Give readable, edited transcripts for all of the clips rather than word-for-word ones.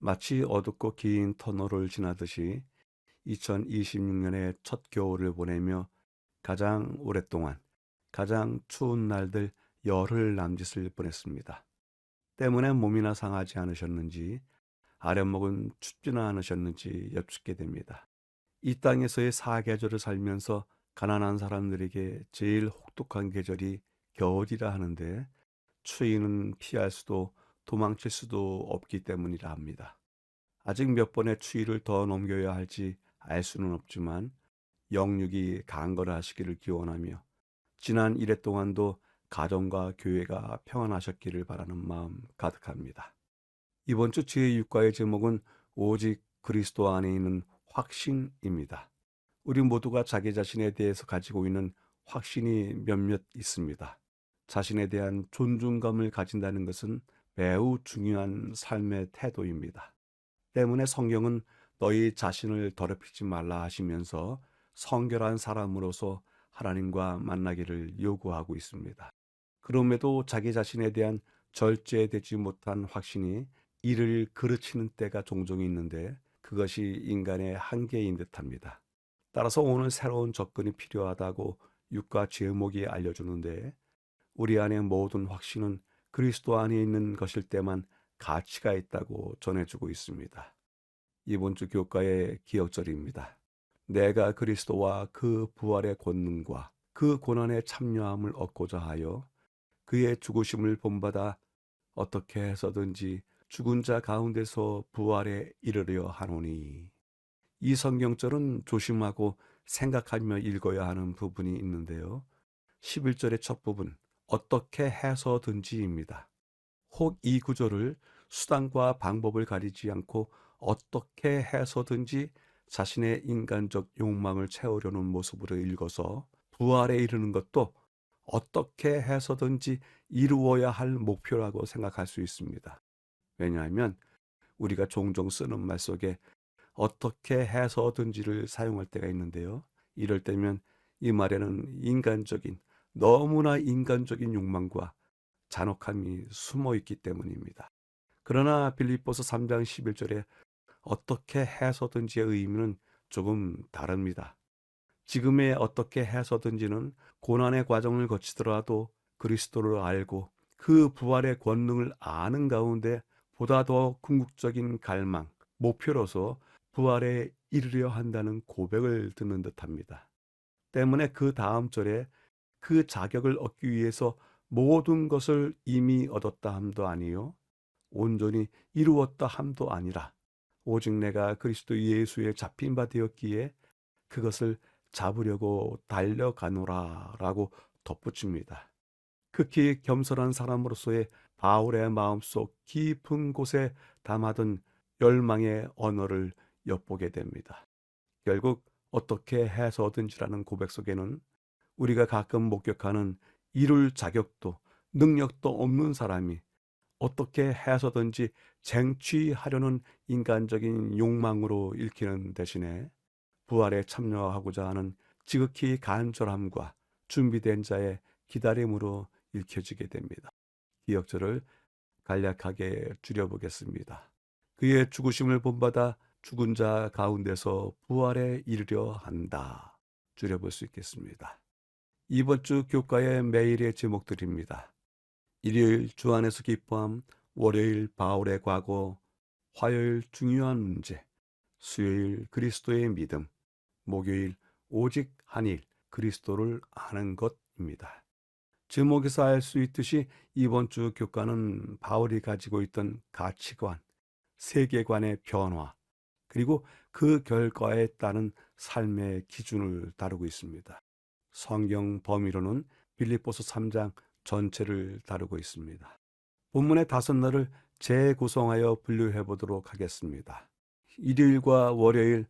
마치 어둡고 긴 터널을 지나듯이 2026년의 첫 겨울을 보내며 가장 오랫동안 가장 추운 날들 열흘 남짓을 보냈습니다. 때문에 몸이나 상하지 않으셨는지 아랫목은 춥지는 않으셨는지 여쭙게 됩니다. 이 땅에서의 사계절을 살면서 가난한 사람들에게 제일 혹독한 계절이 겨울이라 하는데 추위는 피할 수도 도망칠 수도 없기 때문이라 합니다. 아직 몇 번의 추위를 더 넘겨야 할지 알 수는 없지만 영육이 강건하시기를 기원하며 지난 1회 동안도 가정과 교회가 평안하셨기를 바라는 마음 가득합니다. 이번 주 제6과의 제목은 오직 그리스도 안에 있는 확신입니다. 우리 모두가 자기 자신에 대해서 가지고 있는 확신이 몇몇 있습니다. 자신에 대한 존중감을 가진다는 것은 매우 중요한 삶의 태도입니다. 때문에 성경은 너희 자신을 더럽히지 말라 하시면서 성결한 사람으로서 하나님과 만나기를 요구하고 있습니다. 그럼에도 자기 자신에 대한 절제되지 못한 확신이 이를 그르치는 때가 종종 있는데 그것이 인간의 한계인 듯합니다. 따라서 오늘 새로운 접근이 필요하다고 육과 제목이 알려주는데 우리 안의 모든 확신은 그리스도 안에 있는 것일 때만 가치가 있다고 전해주고 있습니다. 이번 주 교과의 기억절입니다. 내가 그리스도와 그 부활의 권능과 그 고난의 참여함을 얻고자 하여 그의 죽으심을 본받아 어떻게 해서든지 죽은 자 가운데서 부활에 이르려 하노니. 이 성경절은 조심하고 생각하며 읽어야 하는 부분이 있는데요. 11절의 첫 부분, 어떻게 해서든지입니다. 혹 이 구절을 수단과 방법을 가리지 않고 어떻게 해서든지 자신의 인간적 욕망을 채우려는 모습으로 읽어서 부활에 이르는 것도 어떻게 해서든지 이루어야 할 목표라고 생각할 수 있습니다. 왜냐하면 우리가 종종 쓰는 말 속에 어떻게 해서든지를 사용할 때가 있는데요. 이럴 때면 이 말에는 인간적인, 너무나 인간적인 욕망과 잔혹함이 숨어 있기 때문입니다. 그러나 빌립보서 3장 11절에 어떻게 해서든지의 의미는 조금 다릅니다. 지금의 어떻게 해서든지는 고난의 과정을 거치더라도 그리스도를 알고 그 부활의 권능을 아는 가운데 보다 더 궁극적인 갈망, 목표로서 부활에 이르려 한다는 고백을 듣는 듯합니다. 때문에 그 다음 절에 그 자격을 얻기 위해서 모든 것을 이미 얻었다 함도 아니요 온전히 이루었다 함도 아니라 오직 내가 그리스도 예수에 잡힌 바 되었기에 그것을 잡으려고 달려가노라 라고 덧붙입니다. 극히 겸손한 사람으로서의 바울의 마음속 깊은 곳에 담아둔 열망의 언어를 엿보게 됩니다. 결국 어떻게 해서든지라는 고백 속에는 우리가 가끔 목격하는 이룰 자격도 능력도 없는 사람이 어떻게 해서든지 쟁취하려는 인간적인 욕망으로 읽히는 대신에 부활에 참여하고자 하는 지극히 간절함과 준비된 자의 기다림으로 읽혀지게 됩니다. 기억절을 간략하게 줄여보겠습니다. 그의 죽으심을 본받아 죽은 자 가운데서 부활에 이르려 한다. 줄여볼 수 있겠습니다. 이번 주 교과의 매일의 제목들입니다. 일요일 주 안에서 기뻐함, 월요일 바울의 과거, 화요일 중요한 문제, 수요일 그리스도의 믿음, 목요일 오직 한 일, 그리스도를 아는 것입니다. 제목에서 알 수 있듯이 이번 주 교과는 바울이 가지고 있던 가치관, 세계관의 변화, 그리고 그 결과에 따른 삶의 기준을 다루고 있습니다. 성경 범위로는 빌립보서 3장 전체를 다루고 있습니다. 본문의 5날을 재구성하여 분류해 보도록 하겠습니다. 일요일과 월요일,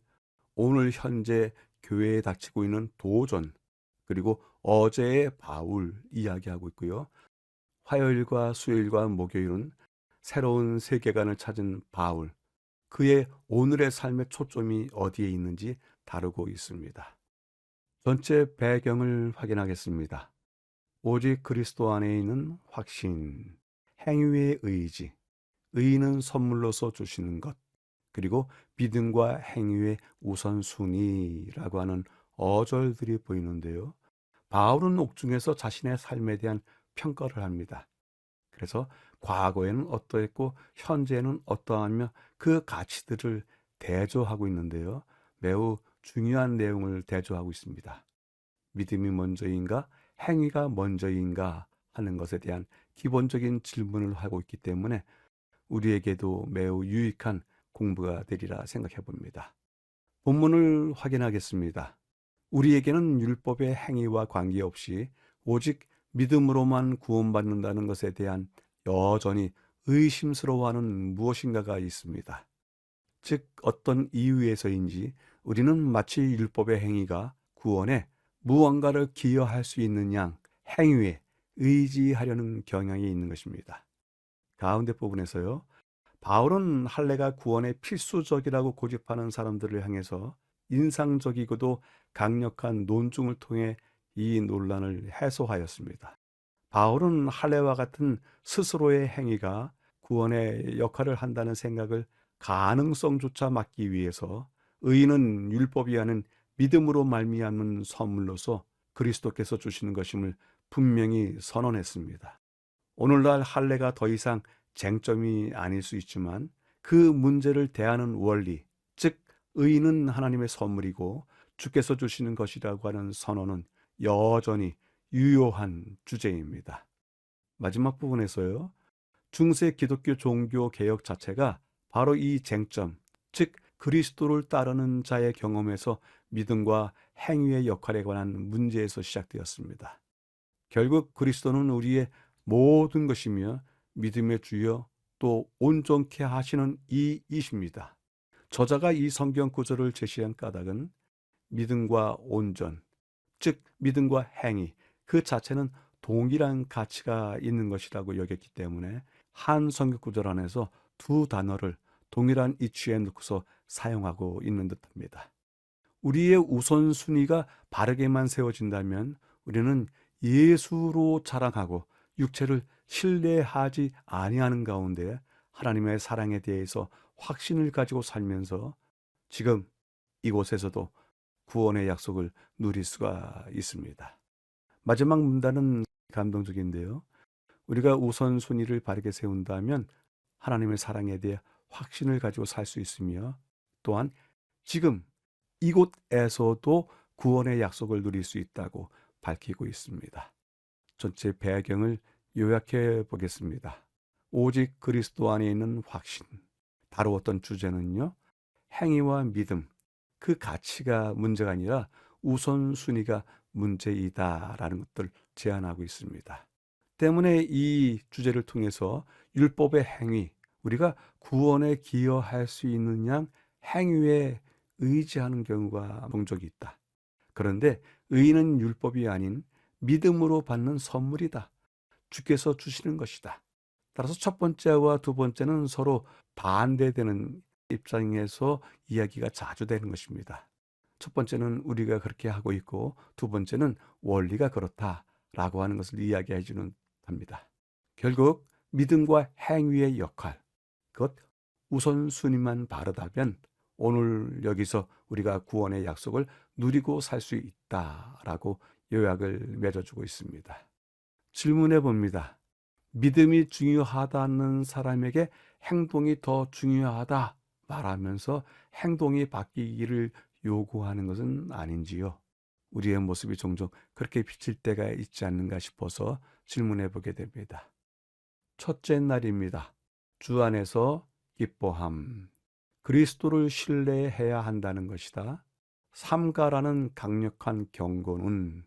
오늘 현재 교회에 닥치고 있는 도전, 그리고 어제의 바울 이야기하고 있고요. 화요일과 수요일과 목요일은 새로운 세계관을 찾은 바울, 그의 오늘의 삶의 초점이 어디에 있는지 다루고 있습니다. 전체 배경을 확인하겠습니다. 오직 그리스도 안에 있는 확신, 행위의 의지, 의인은 선물로서 주시는 것, 그리고 믿음과 행위의 우선순위라고 하는 어절들이 보이는데요. 바울은 옥중에서 자신의 삶에 대한 평가를 합니다. 그래서 과거에는 어떠했고 현재는 어떠하며 그 가치들을 대조하고 있는데요. 매우 중요한 내용을 대조하고 있습니다. 믿음이 먼저인가 행위가 먼저인가 하는 것에 대한 기본적인 질문을 하고 있기 때문에 우리에게도 매우 유익한 공부가 되리라 생각해 봅니다. 본문을 확인하겠습니다. 우리에게는 율법의 행위와 관계없이 오직 믿음으로만 구원받는다는 것에 대한 여전히 의심스러워하는 무엇인가가 있습니다. 즉 어떤 이유에서인지 우리는 마치 율법의 행위가 구원에 무언가를 기여할 수 있는 양 행위에 의지하려는 경향이 있는 것입니다. 가운데 부분에서요. 바울은 할례가 구원의 필수적이라고 고집하는 사람들을 향해서 인상적이고도 강력한 논증을 통해 이 논란을 해소하였습니다. 바울은 할례와 같은 스스로의 행위가 구원의 역할을 한다는 생각을 가능성조차 막기 위해서 의인은 율법이 아닌 믿음으로 말미암는 선물로서 그리스도께서 주시는 것임을 분명히 선언했습니다. 오늘날 할례가 더 이상 쟁점이 아닐 수 있지만 그 문제를 대하는 원리, 즉 의인은 하나님의 선물이고 주께서 주시는 것이라고 하는 선언은 여전히 유효한 주제입니다. 마지막 부분에서요. 중세 기독교 종교 개혁 자체가 바로 이 쟁점, 즉 그리스도를 따르는 자의 경험에서 믿음과 행위의 역할에 관한 문제에서 시작되었습니다. 결국 그리스도는 우리의 모든 것이며 믿음의 주여 또 온전케 하시는 이이십니다. 저자가 이 성경 구절을 제시한 까닭은 믿음과 온전, 즉 믿음과 행위 그 자체는 동일한 가치가 있는 것이라고 여겼기 때문에 한 성경 구절 안에서 두 단어를 동일한 이치에 넣고서 사용하고 있는 듯합니다. 우리의 우선순위가 바르게만 세워진다면 우리는 예수로 자랑하고 육체를 신뢰하지 아니하는 가운데 하나님의 사랑에 대해서 확신을 가지고 살면서 지금 이곳에서도 구원의 약속을 누릴 수가 있습니다. 마지막 문단은 감동적인데요. 우리가 우선순위를 바르게 세운다면 하나님의 사랑에 대해 확신을 가지고 살 수 있으며 또한 지금 이곳에서도 구원의 약속을 누릴 수 있다고 밝히고 있습니다. 전체 배경을 요약해 보겠습니다. 오직 그리스도 안에 있는 확신. 다루었던 주제는요. 행위와 믿음, 그 가치가 문제가 아니라 우선순위가 문제이다라는 것들을 제안하고 있습니다. 때문에 이 주제를 통해서 율법의 행위, 우리가 구원에 기여할 수 있는 양 행위에 의지하는 경우가 종종 있다. 그런데 의인은 율법이 아닌 믿음으로 받는 선물이다. 주께서 주시는 것이다. 따라서 첫 번째와 두 번째는 서로 반대되는 입장에서 이야기가 자주 되는 것입니다. 첫 번째는 우리가 그렇게 하고 있고 두 번째는 원리가 그렇다라고 하는 것을 이야기해 주는 합니다. 결국 믿음과 행위의 역할, 그것 우선순위만 바르다면 오늘 여기서 우리가 구원의 약속을 누리고 살 수 있다라고 요약을 맺어주고 있습니다. 질문해 봅니다. 믿음이 중요하다는 사람에게 행동이 더 중요하다 말하면서 행동이 바뀌기를 요구하는 것은 아닌지요? 우리의 모습이 종종 그렇게 비칠 때가 있지 않는가 싶어서 질문해 보게 됩니다. 첫째 날입니다. 주 안에서 기뻐함. 그리스도를 신뢰해야 한다는 것이다. 삼가라는 강력한 경고는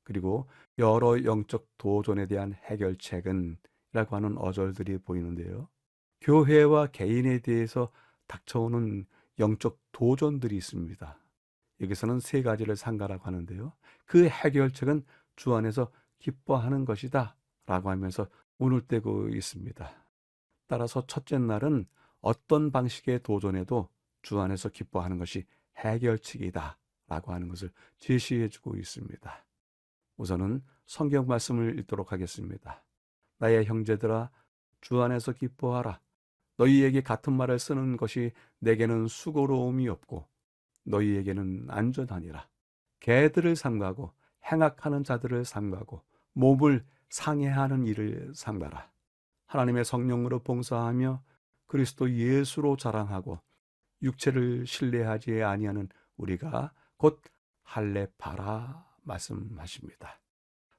그리고 여러 영적 도전에 대한 해결책은 이라고 하는 어절들이 보이는데요. 교회와 개인에 대해서 닥쳐오는 영적 도전들이 있습니다. 여기서는 세 가지를 삼가라고 하는데요. 그 해결책은 주 안에서 기뻐하는 것이다 라고 하면서 운을 떼고 있습니다. 따라서 첫째 날은 어떤 방식의 도전에도 주 안에서 기뻐하는 것이 해결책이다 라고 하는 것을 제시해 주고 있습니다. 우선은 성경 말씀을 읽도록 하겠습니다. 나의 형제들아 주 안에서 기뻐하라. 너희에게 같은 말을 쓰는 것이 내게는 수고로움이 없고 너희에게는 안전하니라. 개들을 삼가고 행악하는 자들을 삼가고 몸을 상해하는 일을 삼가라. 하나님의 성령으로 봉사하며 그리스도 예수로 자랑하고 육체를 신뢰하지 아니하는 우리가 곧 할례파라 말씀하십니다.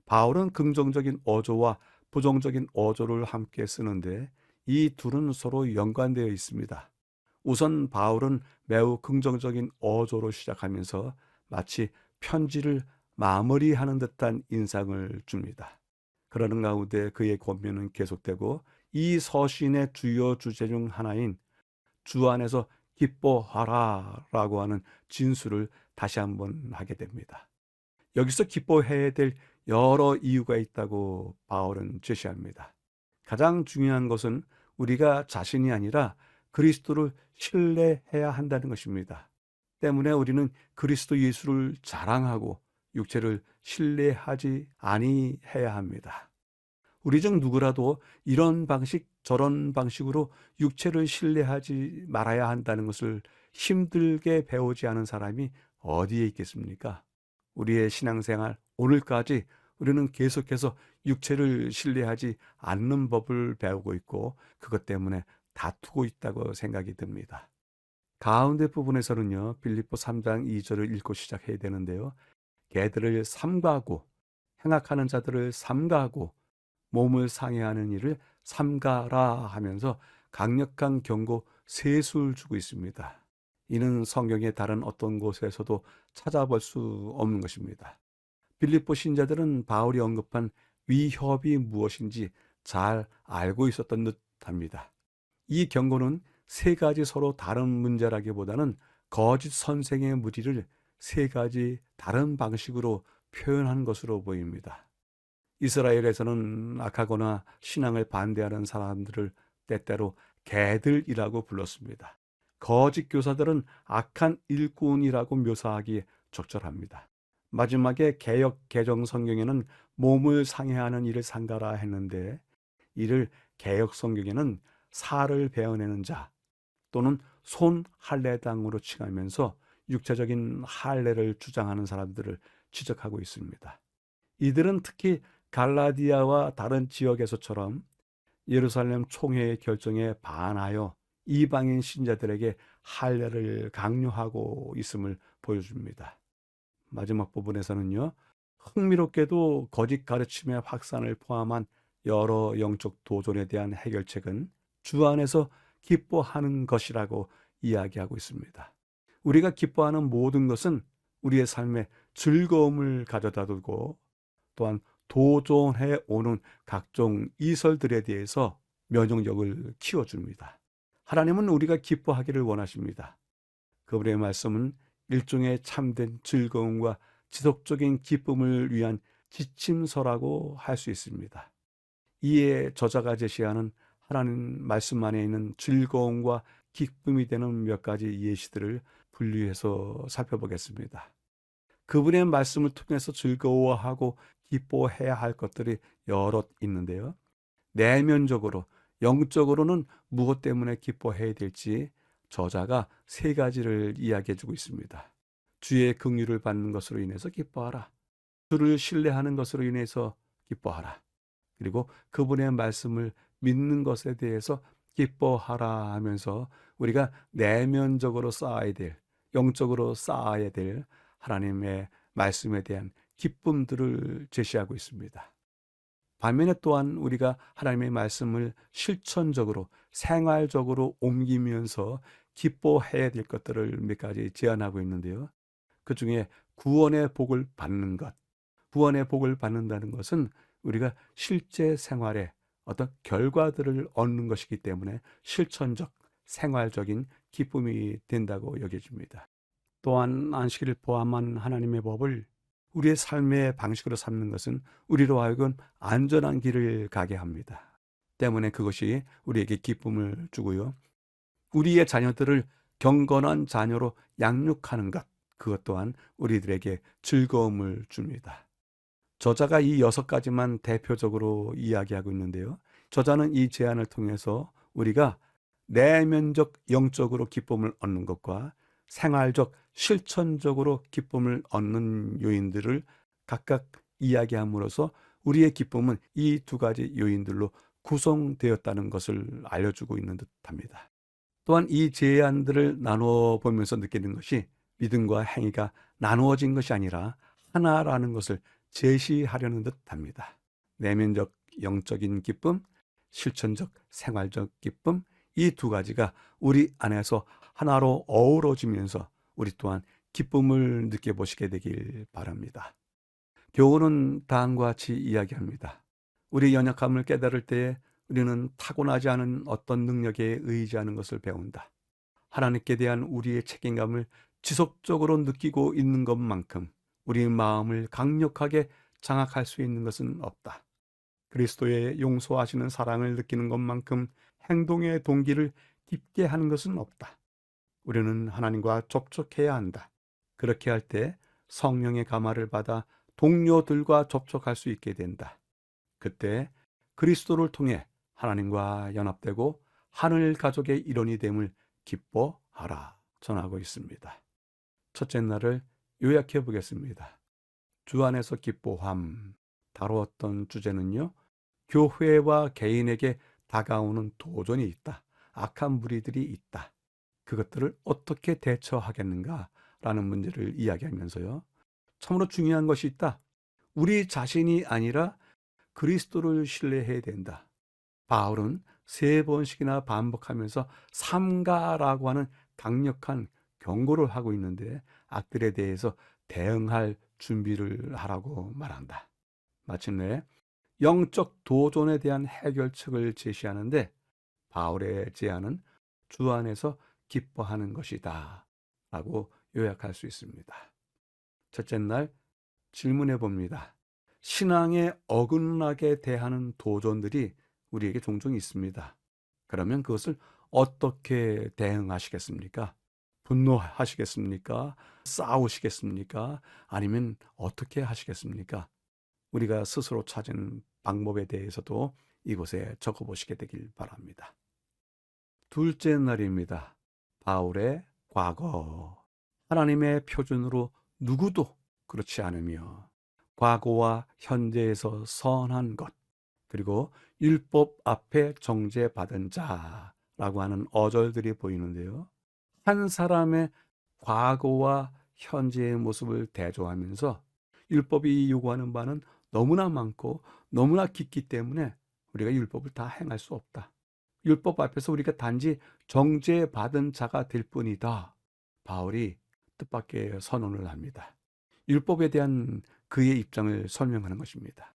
바울은 긍정적인 어조와 부정적인 어조를 함께 쓰는데 이 둘은 서로 연관되어 있습니다. 우선 바울은 매우 긍정적인 어조로 시작하면서 마치 편지를 마무리하는 듯한 인상을 줍니다. 그러는 가운데 그의 권면은 계속되고 이 서신의 주요 주제 중 하나인 주 안에서 기뻐하라 라고 하는 진술을 다시 한번 하게 됩니다. 여기서 기뻐해야 될 여러 이유가 있다고 바울은 제시합니다. 가장 중요한 것은 우리가 자신이 아니라 그리스도를 신뢰해야 한다는 것입니다. 때문에 우리는 그리스도 예수를 자랑하고 육체를 신뢰하지 아니해야 합니다. 우리 중 누구라도 이런 방식 저런 방식으로 육체를 신뢰하지 말아야 한다는 것을 힘들게 배우지 않은 사람이 어디에 있겠습니까? 우리의 신앙생활 오늘까지 우리는 계속해서 육체를 신뢰하지 않는 법을 배우고 있고 그것 때문에 다투고 있다고 생각이 듭니다. 가운데 부분에서는요, 빌립보 3장 2절을 읽고 시작해야 되는데요. 개들을 삼가하고 행악하는 자들을 삼가하고 몸을 상해하는 일을 삼가라 하면서 강력한 경고 세 수를 주고 있습니다. 이는 성경의 다른 어떤 곳에서도 찾아볼 수 없는 것입니다. 빌립보 신자들은 바울이 언급한 위협이 무엇인지 잘 알고 있었던 듯합니다. 이 경고는 세 가지 서로 다른 문제라기보다는 거짓 선생의 무리를 세 가지 다른 방식으로 표현한 것으로 보입니다. 이스라엘에서는 악하거나 신앙을 반대하는 사람들을 때때로 개들이라고 불렀습니다. 거짓 교사들은 악한 일꾼이라고 묘사하기에 적절합니다. 마지막에 개역 개정 성경에는 몸을 상해하는 일을 삼가라 했는데 이를 개역 성경에는 살을 베어내는 자 또는 손 할례당으로 칭하면서 육체적인 할례를 주장하는 사람들을 지적하고 있습니다. 이들은 특히 갈라디아와 다른 지역에서처럼 예루살렘 총회의 결정에 반하여 이방인 신자들에게 할례를 강요하고 있음을 보여줍니다. 마지막 부분에서는요, 흥미롭게도 거짓 가르침의 확산을 포함한 여러 영적 도전에 대한 해결책은 주 안에서 기뻐하는 것이라고 이야기하고 있습니다. 우리가 기뻐하는 모든 것은 우리의 삶에 즐거움을 가져다 두고 또한 도전해 오는 각종 이설들에 대해서 면역력을 키워줍니다. 하나님은 우리가 기뻐하기를 원하십니다. 그분의 말씀은 일종의 참된 즐거움과 지속적인 기쁨을 위한 지침서라고 할 수 있습니다. 이에 저자가 제시하는 하나님 말씀 안에 있는 즐거움과 기쁨이 되는 몇 가지 예시들을 분류해서 살펴보겠습니다. 그분의 말씀을 통해서 즐거워하고 기뻐해야 할 것들이 여럿 있는데요. 내면적으로, 영적으로는 무엇 때문에 기뻐해야 될지 저자가 세 가지를 이야기해 주고 있습니다. 주의 긍휼을 받는 것으로 인해서 기뻐하라. 주를 신뢰하는 것으로 인해서 기뻐하라. 그리고 그분의 말씀을 믿는 것에 대해서 기뻐하라 하면서 우리가 내면적으로 쌓아야 될, 영적으로 쌓아야 될 하나님의 말씀에 대한 기쁨들을 제시하고 있습니다. 반면에 또한 우리가 하나님의 말씀을 실천적으로 생활적으로 옮기면서 기뻐해야 될 것들을 몇 가지 제안하고 있는데요. 그 중에 구원의 복을 받는 것, 구원의 복을 받는다는 것은 우리가 실제 생활에 어떤 결과들을 얻는 것이기 때문에 실천적, 생활적인 기쁨이 된다고 여겨집니다. 또한 안식일을 포함한 하나님의 법을 우리의 삶의 방식으로 삼는 것은 우리로 하여금 안전한 길을 가게 합니다. 때문에 그것이 우리에게 기쁨을 주고요. 우리의 자녀들을 경건한 자녀로 양육하는 것, 그것 또한 우리들에게 즐거움을 줍니다. 저자가 이 6가지만 대표적으로 이야기하고 있는데요. 저자는 이 제안을 통해서 우리가 내면적 영적으로 기쁨을 얻는 것과 생활적 실천적으로 기쁨을 얻는 요인들을 각각 이야기함으로써 우리의 기쁨은 이 두 가지 요인들로 구성되었다는 것을 알려주고 있는 듯합니다. 또한 이 제안들을 나누어 보면서 느끼는 것이 믿음과 행위가 나누어진 것이 아니라 하나라는 것을 제시하려는 듯합니다. 내면적 영적인 기쁨, 실천적 생활적 기쁨, 이 두 가지가 우리 안에서 하나로 어우러지면서 우리 또한 기쁨을 느껴보시게 되길 바랍니다. 교훈은 다음과 같이 이야기합니다. 우리 연약함을 깨달을 때에 우리는 타고나지 않은 어떤 능력에 의지하는 것을 배운다. 하나님께 대한 우리의 책임감을 지속적으로 느끼고 있는 것만큼 우리 마음을 강력하게 장악할 수 있는 것은 없다. 그리스도의 용서하시는 사랑을 느끼는 것만큼 행동의 동기를 깊게 하는 것은 없다. 우리는 하나님과 접촉해야 한다. 그렇게 할 때 성령의 감화를 받아 동료들과 접촉할 수 있게 된다. 그때 그리스도를 통해 하나님과 연합되고 하늘 가족의 일원이 됨을 기뻐하라 전하고 있습니다. 첫째 날을 요약해 보겠습니다. 주 안에서 기뻐함. 다루었던 주제는요, 교회와 개인에게 다가오는 도전이 있다. 악한 무리들이 있다. 그것들을 어떻게 대처하겠는가 라는 문제를 이야기하면서요, 참으로 중요한 것이 있다. 우리 자신이 아니라 그리스도를 신뢰해야 된다. 바울은 3번씩이나 반복하면서 삼가라고 하는 강력한 경고를 하고 있는데 악들에 대해서 대응할 준비를 하라고 말한다. 마침내 영적 도전에 대한 해결책을 제시하는데 바울의 제안은 주 안에서 기뻐하는 것이다 라고 요약할 수 있습니다. 첫째 날 질문해 봅니다. 신앙에 어긋나게 대하는 도전들이 우리에게 종종 있습니다. 그러면 그것을 어떻게 대응하시겠습니까? 분노하시겠습니까? 싸우시겠습니까? 아니면 어떻게 하시겠습니까? 우리가 스스로 찾은 방법에 대해서도 이곳에 적어보시게 되길 바랍니다. 둘째 날입니다. 바울의 과거. 하나님의 표준으로 누구도 그렇지 않으며 과거와 현재에서 선한 것, 그리고 율법 앞에 정죄받은 자라고 하는 어절들이 보이는데요. 한 사람의 과거와 현재의 모습을 대조하면서 율법이 요구하는 바는 너무나 많고 너무나 깊기 때문에 우리가 율법을 다 행할 수 없다. 율법 앞에서 우리가 단지 정죄받은 자가 될 뿐이다. 바울이 뜻밖의 선언을 합니다. 율법에 대한 그의 입장을 설명하는 것입니다.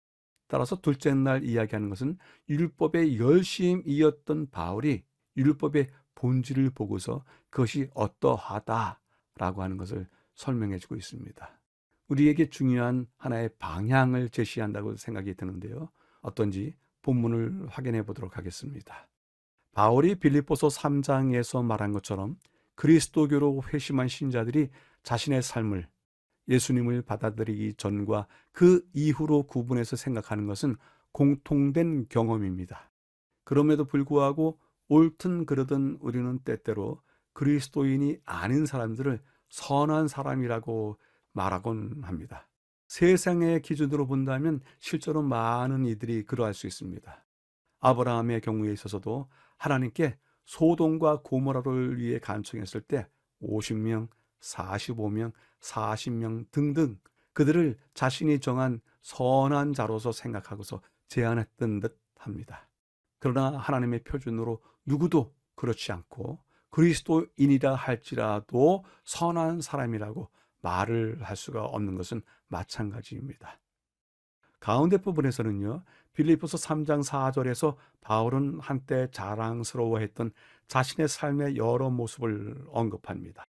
따라서 둘째 날 이야기하는 것은 율법의 열심이었던 바울이 율법의 본질을 보고서 그것이 어떠하다라고 하는 것을 설명해 주고 있습니다. 우리에게 중요한 하나의 방향을 제시한다고 생각이 드는데요. 어떤지 본문을 확인해 보도록 하겠습니다. 바울이 빌립보서 3장에서 말한 것처럼 그리스도교로 회심한 신자들이 자신의 삶을 예수님을 받아들이기 전과 그 이후로 구분해서 생각하는 것은 공통된 경험입니다. 그럼에도 불구하고 옳든 그르든 우리는 때때로 그리스도인이 아닌 사람들을 선한 사람이라고 말하곤 합니다. 세상의 기준으로 본다면 실제로 많은 이들이 그러할 수 있습니다. 아브라함의 경우에 있어서도 하나님께 소돔과 고모라를 위해 간청했을 때 50명, 45명, 40명 등등 그들을 자신이 정한 선한 자로서 생각하고서 제안했던 듯 합니다. 그러나 하나님의 표준으로 누구도 그렇지 않고 그리스도인이라 할지라도 선한 사람이라고 말을 할 수가 없는 것은 마찬가지입니다. 가운데 부분에서는요, 빌립보서 3장 4절에서 바울은 한때 자랑스러워했던 자신의 삶의 여러 모습을 언급합니다.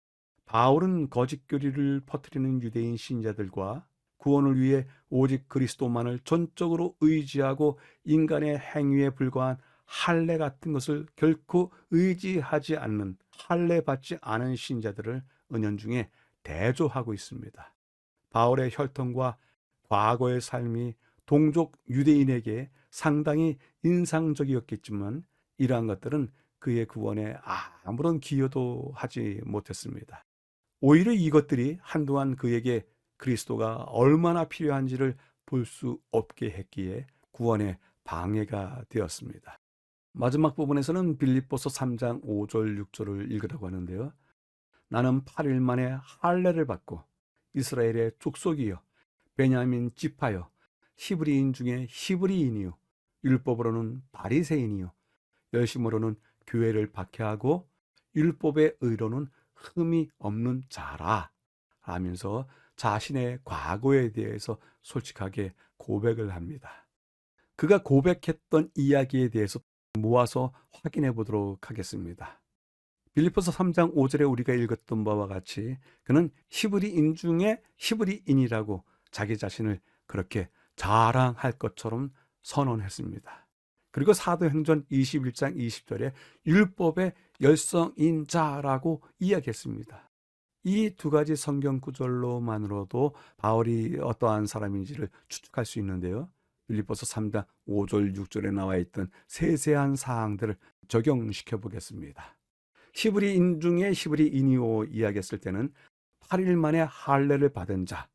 바울은 거짓 교리를 퍼뜨리는 유대인 신자들과 구원을 위해 오직 그리스도만을 전적으로 의지하고 인간의 행위에 불과한 할례 같은 것을 결코 의지하지 않는 할례 받지 않은 신자들을 은연중에 대조하고 있습니다. 바울의 혈통과 과거의 삶이 동족 유대인에게 상당히 인상적이었겠지만 이러한 것들은 그의 구원에 아무런 기여도 하지 못했습니다. 오히려 이것들이 한동안 그에게 그리스도가 얼마나 필요한지를 볼 수 없게 했기에 구원에 방해가 되었습니다. 마지막 부분에서는 빌립보서 3장 5절 6절을 읽으라고 하는데요. 나는 8일 만에 할례를 받고 이스라엘의 족속이요 베냐민 지파요 히브리인 중에 히브리인이요 율법으로는 바리새인이요 열심으로는 교회를 박해하고 율법의 의로는 흠이 없는 자라 하면서 자신의 과거에 대해서 솔직하게 고백을 합니다. 그가 고백했던 이야기에 대해서 모아서 확인해 보도록 하겠습니다. 빌립보서 3장 5절에 우리가 읽었던 바와 같이 그는 히브리인 중에 히브리인이라고 자기 자신을 그렇게 자랑할 것처럼 선언했습니다. 그리고 사도행전 21장 20절에 율법의 열성인 자라고 이야기했습니다. 이 두 가지 성경 구절로만으로도 바울이 어떠한 사람인지를 추측할 수 있는데요. 빌립보서 3장 5절 6절에 나와 있던 세세한 사항들을 적용시켜 보겠습니다. 히브리인 중에 히브리인이요 이야기했을 때는 8일 만에 할례를 받은 자,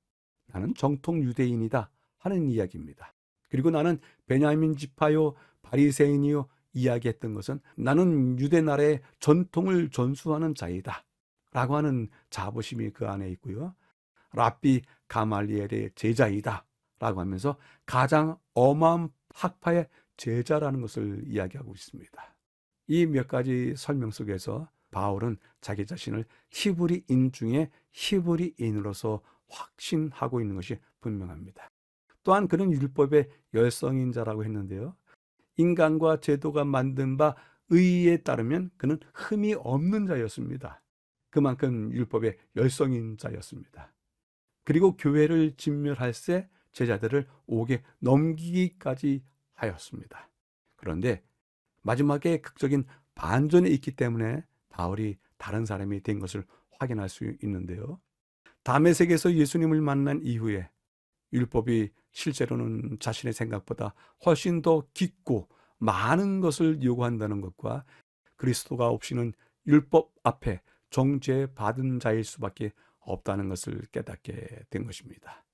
나는 정통 유대인이다 하는 이야기입니다. 그리고 나는 베냐민 지파요 바리새인이요 이야기했던 것은 나는 유대 나라의 전통을 전수하는 자이다 라고 하는 자부심이 그 안에 있고요. 랍비 가말리엘의 제자이다 라고 하면서 가장 엄한 학파의 제자라는 것을 이야기하고 있습니다. 이 몇 가지 설명 속에서 바울은 자기 자신을 히브리인 중에 히브리인으로서 확신하고 있는 것이 분명합니다. 또한 그는 율법의 열성인 자라고 했는데요. 인간과 제도가 만든 바 의에 따르면 그는 흠이 없는 자였습니다. 그만큼 율법의 열성인 자였습니다. 그리고 교회를 진멸할 새 제자들을 옥에 넘기기까지 하였습니다. 그런데 마지막에 극적인 반전이 있기 때문에 바울이 다른 사람이 된 것을 확인할 수 있는데요. 다메섹에서 예수님을 만난 이후에 율법이 실제로는 자신의 생각보다 훨씬 더 깊고 많은 것을 요구한다는 것과 그리스도가 없이는 율법 앞에 정죄받은 자일 수밖에 없다는 것을 깨닫게 된 것입니다.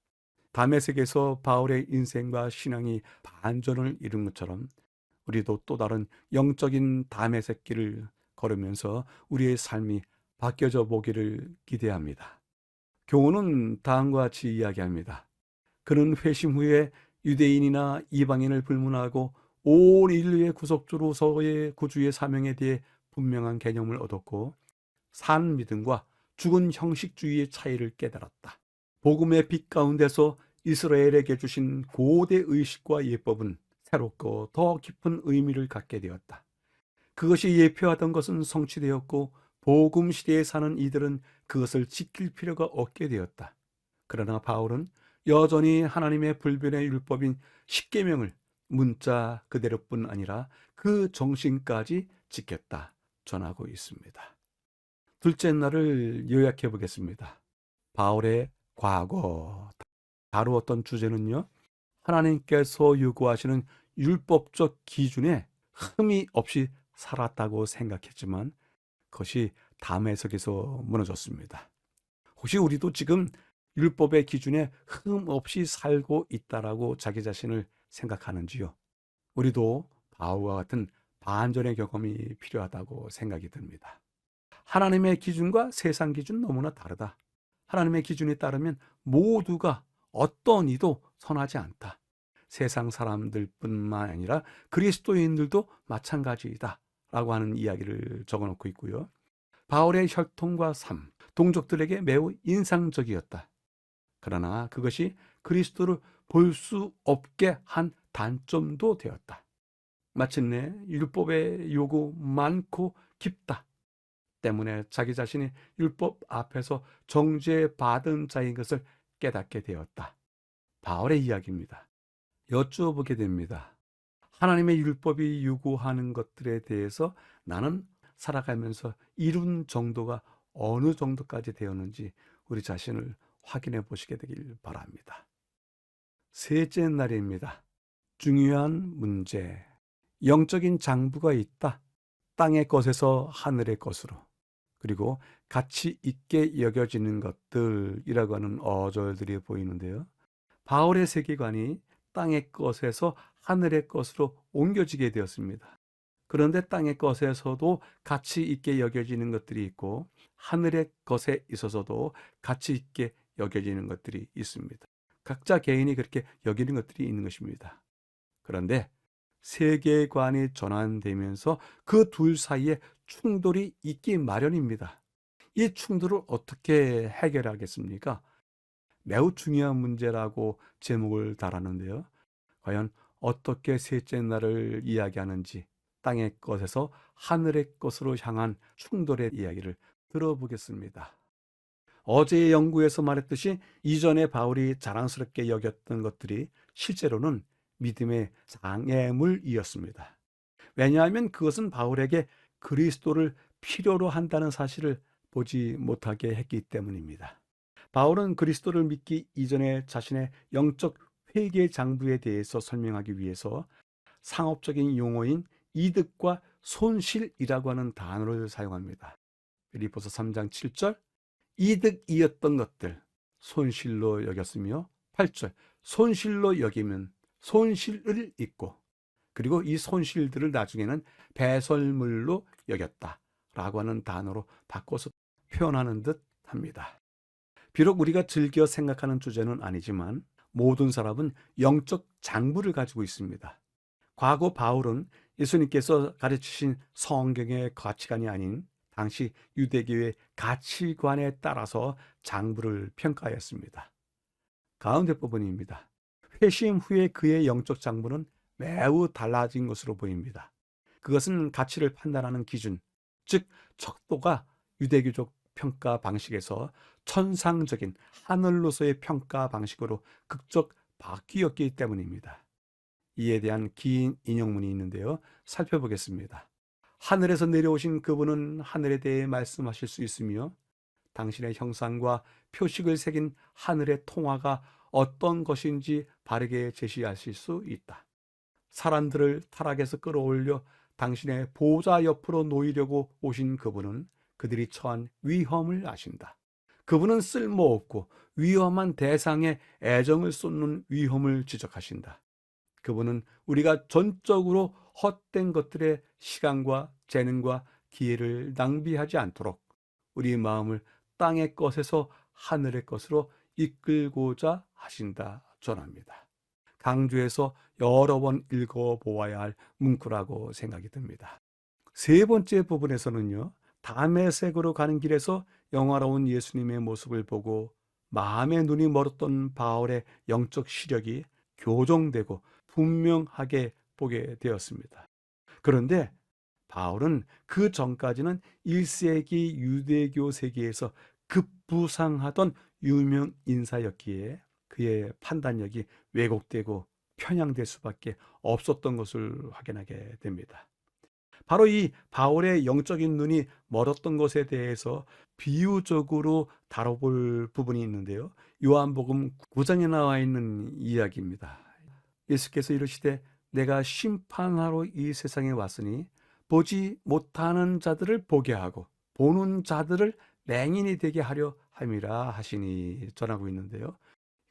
다메섹에서 바울의 인생과 신앙이 반전을 이룬 것처럼 우리도 또 다른 영적인 다메섹 길을 걸으면서 우리의 삶이 바뀌어져 보기를 기대합니다. 교훈은 다음과 같이 이야기합니다. 그는 회심 후에 유대인이나 이방인을 불문하고 온 인류의 구속주로서의 구주의 사명에 대해 분명한 개념을 얻었고 산 믿음과 죽은 형식주의의 차이를 깨달았다. 복음의 빛 가운데서 이스라엘에게 주신 고대 의식과 예법은 새롭고 더 깊은 의미를 갖게 되었다. 그것이 예표하던 것은 성취되었고 복음 시대에 사는 이들은 그것을 지킬 필요가 없게 되었다. 그러나 바울은 여전히 하나님의 불변의 율법인 십계명을 문자 그대로뿐 아니라 그 정신까지 지켰다 전하고 있습니다. 둘째 날을 요약해 보겠습니다. 바울의 과거 다루었던 주제는요. 하나님께서 요구하시는 율법적 기준에 흠이 없이 살았다고 생각했지만 그것이 담에색에서 무너졌습니다. 혹시 우리도 지금 율법의 기준에 흠 없이 살고 있다라고 자기 자신을 생각하는지요? 우리도 바울과 같은 반전의 경험이 필요하다고 생각이 듭니다. 하나님의 기준과 세상 기준 너무나 다르다. 하나님의 기준에 따르면 모두가 어떤 이도 선하지 않다. 세상 사람들뿐만 아니라 그리스도인들도 마찬가지이다 라고 하는 이야기를 적어놓고 있고요. 바울의 혈통과 삶, 동족들에게 매우 인상적이었다. 그러나 그것이 그리스도를 볼 수 없게 한 단점도 되었다. 마침내 율법의 요구 많고 깊다 때문에 자기 자신이 율법 앞에서 정죄받은 자인 것을 깨닫게 되었다. 바울의 이야기입니다. 여쭈어보게 됩니다. 하나님의 율법이 요구하는 것들에 대해서 나는 살아가면서 이룬 정도가 어느 정도까지 되었는지 우리 자신을 확인해 보시게 되길 바랍니다. 셋째 날입니다. 중요한 문제. 영적인 장부가 있다. 땅의 것에서 하늘의 것으로, 그리고 가치 있게 여겨지는 것들이라고 하는 어절들이 보이는데요. 바울의 세계관이 땅의 것에서 하늘의 것으로 옮겨지게 되었습니다. 그런데 땅의 것에서도 가치 있게 여겨지는 것들이 있고 하늘의 것에 있어서도 가치 있게 여겨지는 것들이 있습니다. 각자 개인이 그렇게 여기는 것들이 있는 것입니다. 그런데 세계관이 전환되면서 그 둘 사이에 충돌이 있기 마련입니다. 이 충돌을 어떻게 해결하겠습니까? 매우 중요한 문제라고 제목을 달았는데요. 과연 어떻게 셋째 날을 이야기하는지 땅의 것에서 하늘의 것으로 향한 충돌의 이야기를 들어보겠습니다. 어제의 연구에서 말했듯이 이전에 바울이 자랑스럽게 여겼던 것들이 실제로는 믿음의 장애물이었습니다. 왜냐하면 그것은 바울에게 그리스도를 필요로 한다는 사실을 보지 못하게 했기 때문입니다. 바울은 그리스도를 믿기 이전에 자신의 영적 회개 장부에 대해서 설명하기 위해서 상업적인 용어인 이득과 손실이라고 하는 단어를 사용합니다. 빌립보서 3장 7절 이득이었던 것들 손실로 여겼으며 8절 손실로 여기면 손실을 잊고, 그리고 이 손실들을 나중에는 배설물로 여겼다라고 하는 단어로 바꿔서 표현하는 듯 합니다. 비록 우리가 즐겨 생각하는 주제는 아니지만 모든 사람은 영적 장부를 가지고 있습니다. 과거 바울은 예수님께서 가르치신 성경의 가치관이 아닌 당시 유대교의 가치관에 따라서 장부를 평가하였습니다. 가운데 부분입니다. 회심 후에 그의 영적 장부는 매우 달라진 것으로 보입니다. 그것은 가치를 판단하는 기준, 즉 척도가 유대교적 평가 방식에서 천상적인 하늘로서의 평가 방식으로 극적 바뀌었기 때문입니다. 이에 대한 긴 인용문이 있는데요. 살펴보겠습니다. 하늘에서 내려오신 그분은 하늘에 대해 말씀하실 수 있으며 당신의 형상과 표식을 새긴 하늘의 통화가 어떤 것인지 바르게 제시하실 수 있다. 사람들을 타락에서 끌어올려 당신의 보좌 옆으로 놓이려고 오신 그분은 그들이 처한 위험을 아신다. 그분은 쓸모없고 위험한 대상에 애정을 쏟는 위험을 지적하신다. 그분은 우리가 전적으로 헛된 것들에 시간과 재능과 기회를 낭비하지 않도록 우리 마음을 땅의 것에서 하늘의 것으로 이끌고자 하신다 전합니다. 강조해서 여러 번 읽어보아야 할 문구라고 생각이 듭니다. 세 번째 부분에서는요, 다메섹으로 가는 길에서 영화로운 예수님의 모습을 보고 마음의 눈이 멀었던 바울의 영적 시력이 교정되고 분명하게 보게 되었습니다. 그런데 바울은 그 전까지는 1세기 유대교 세계에서 급부상하던 유명 인사였기에 그의 판단력이 왜곡되고 편향될 수밖에 없었던 것을 확인하게 됩니다. 바로 이 바울의 영적인 눈이 멀었던 것에 대해서 비유적으로 다뤄볼 부분이 있는데요. 요한복음 9장에 나와 있는 이야기입니다. 예수께서 이르시되 내가 심판하러 이 세상에 왔으니 보지 못하는 자들을 보게 하고 보는 자들을 맹인이 되게 하려 함이라 하시니 전하고 있는데요.